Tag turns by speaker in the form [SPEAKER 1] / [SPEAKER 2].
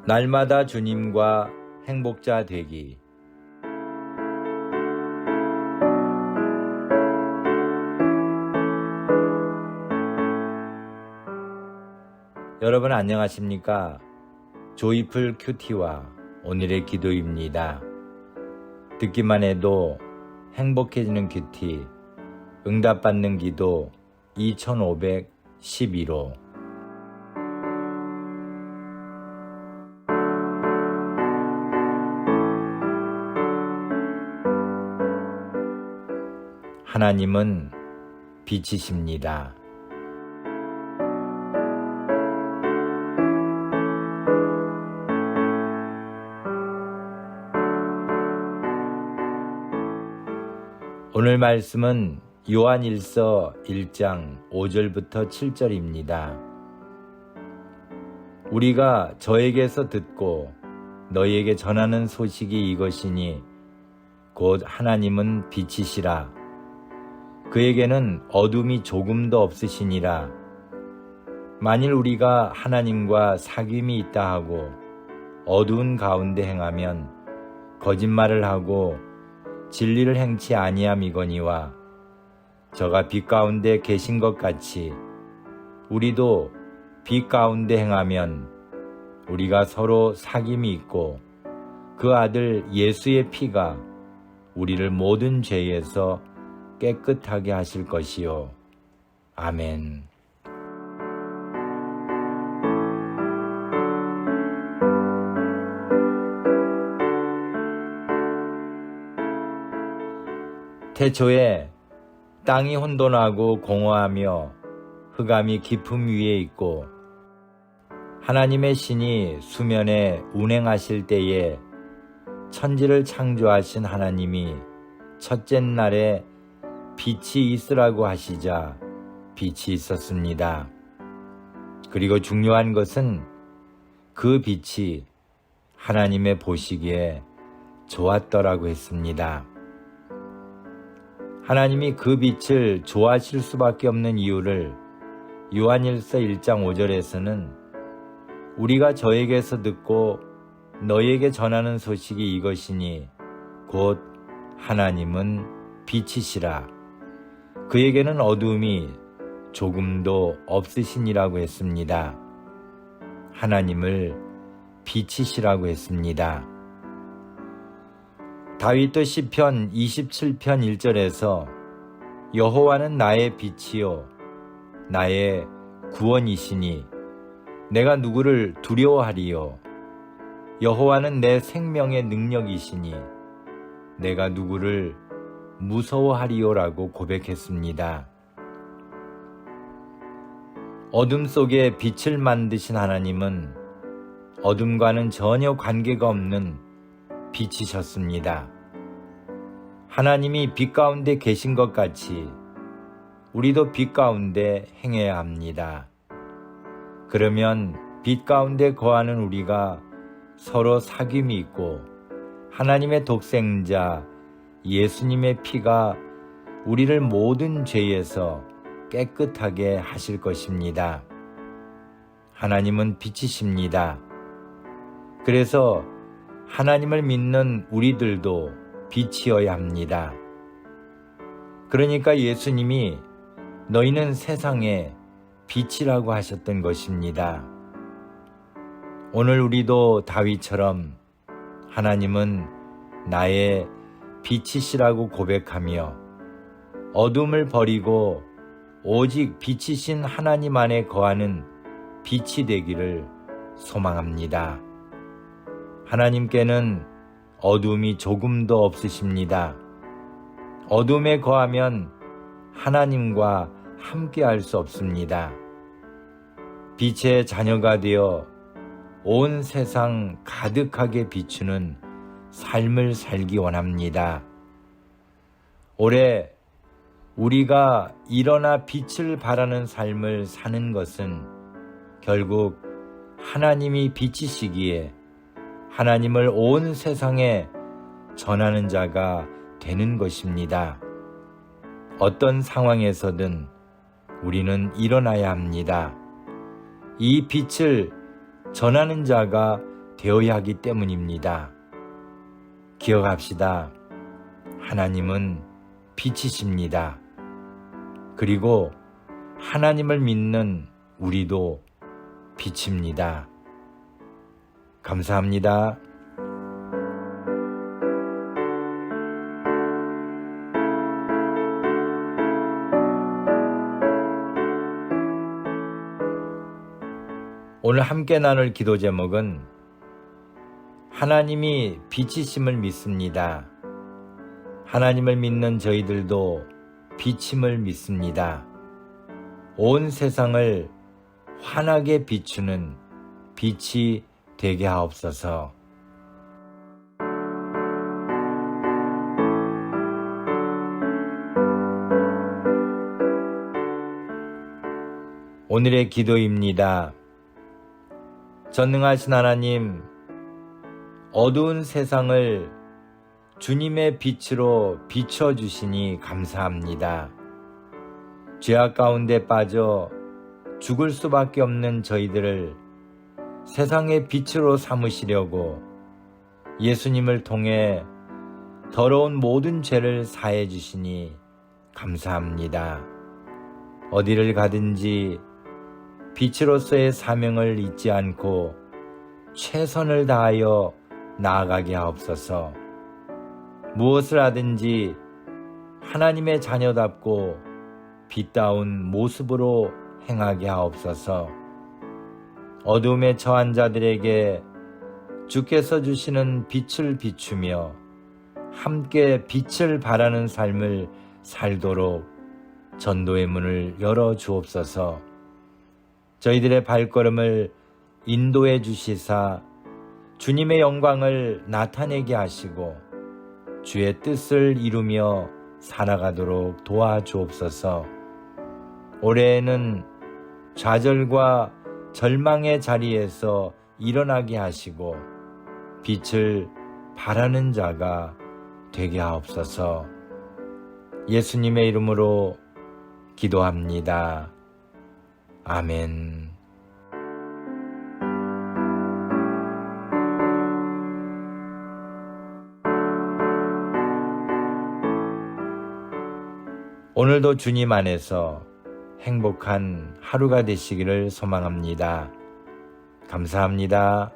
[SPEAKER 1] 날마다 주님과 행복자 되기. 여러분 안녕하십니까? 조이풀 큐티와 오늘의 기도입니다. 듣기만 해도 행복해지는 큐티, 응답받는 기도 2511호. 하나님은 빛이십니다. 오늘 말씀은 요한일서 1장 5절부터 7절입니다. 우리가 저에게서 듣고 너희에게 전하는 소식이 이것이니 곧 하나님은 빛이시라. 그에게는 어둠이 조금도 없으시니라. 만일 우리가 하나님과 사귐이 있다 하고 어두운 가운데 행하면 거짓말을 하고 진리를 행치 아니함이거니와 저가 빛 가운데 계신 것 같이 우리도 빛 가운데 행하면 우리가 서로 사귐이 있고 그 아들 예수의 피가 우리를 모든 죄에서 깨끗하게 하실 것이요. 아멘. 태초에 땅이 혼돈하고 공허하며 흑암이 깊음 위에 있고 하나님의 신이 수면에 운행하실 때에 천지를 창조하신 하나님이 첫째 날에 빛이 있으라고 하시자 빛이 있었습니다. 그리고 중요한 것은 그 빛이 하나님의 보시기에 좋았더라고 했습니다. 하나님이 그 빛을 좋아하실 수밖에 없는 이유를 요한일서 1장 5절에서는 우리가 저에게서 듣고 너희에게 전하는 소식이 이것이니 곧 하나님은 빛이시라. 그에게는 어둠이 조금도 없으시니라고 했습니다. 하나님을 빛이시라고 했습니다. 다윗도 시편 27편 1절에서 여호와는 나의 빛이요 나의 구원이시니 내가 누구를 두려워하리요. 여호와는 내 생명의 능력이시니 내가 누구를 무서워하리요라고 고백했습니다. 어둠 속에 빛을 만드신 하나님은 어둠과는 전혀 관계가 없는 빛이셨습니다. 하나님이 빛 가운데 계신 것 같이 우리도 빛 가운데 행해야 합니다. 그러면 빛 가운데 거하는 우리가 서로 사귐이 있고 하나님의 독생자 예수님의 피가 우리를 모든 죄에서 깨끗하게 하실 것입니다. 하나님은 빛이십니다. 그래서 하나님을 믿는 우리들도 빛이어야 합니다. 그러니까 예수님이 너희는 세상의 빛이라고 하셨던 것입니다. 오늘 우리도 다윗처럼 하나님은 나의 빛이시라고 고백하며 어둠을 버리고 오직 빛이신 하나님 안에 거하는 빛이 되기를 소망합니다. 하나님께는 어둠이 조금도 없으십니다. 어둠에 거하면 하나님과 함께할 수 없습니다. 빛의 자녀가 되어 온 세상 가득하게 비추는 삶을 살기 원합니다. 올해 우리가 일어나 빛을 발하는 삶을 사는 것은 결국 하나님이 빛이시기에 하나님을 온 세상에 전하는 자가 되는 것입니다. 어떤 상황에서든 우리는 일어나야 합니다. 이 빛을 전하는 자가 되어야 하기 때문입니다. 기억합시다. 하나님은 빛이십니다. 그리고 하나님을 믿는 우리도 빛입니다. 감사합니다. 오늘 함께 나눌 기도 제목은 하나님이 빛이심을 믿습니다. 하나님을 믿는 저희들도 빛임을 믿습니다. 온 세상을 환하게 비추는 빛이 되게 하옵소서. 오늘의 기도입니다. 전능하신 하나님, 어두운 세상을 주님의 빛으로 비춰주시니 감사합니다. 죄악 가운데 빠져 죽을 수밖에 없는 저희들을 세상의 빛으로 삼으시려고 예수님을 통해 더러운 모든 죄를 사해 주시니 감사합니다. 어디를 가든지 빛으로서의 사명을 잊지 않고 최선을 다하여 나아가게 하옵소서. 무엇을 하든지 하나님의 자녀답고 빛다운 모습으로 행하게 하옵소서. 어두움에 처한 자들에게 주께서 주시는 빛을 비추며 함께 빛을 발하는 삶을 살도록 전도의 문을 열어 주옵소서. 저희들의 발걸음을 인도해 주시사 주님의 영광을 나타내게 하시고 주의 뜻을 이루며 살아가도록 도와주옵소서. 올해에는 좌절과 절망의 자리에서 일어나게 하시고 빛을 발하는 자가 되게 하옵소서. 예수님의 이름으로 기도합니다. 아멘. 오늘도 주님 안에서 행복한 하루가 되시기를 소망합니다. 감사합니다.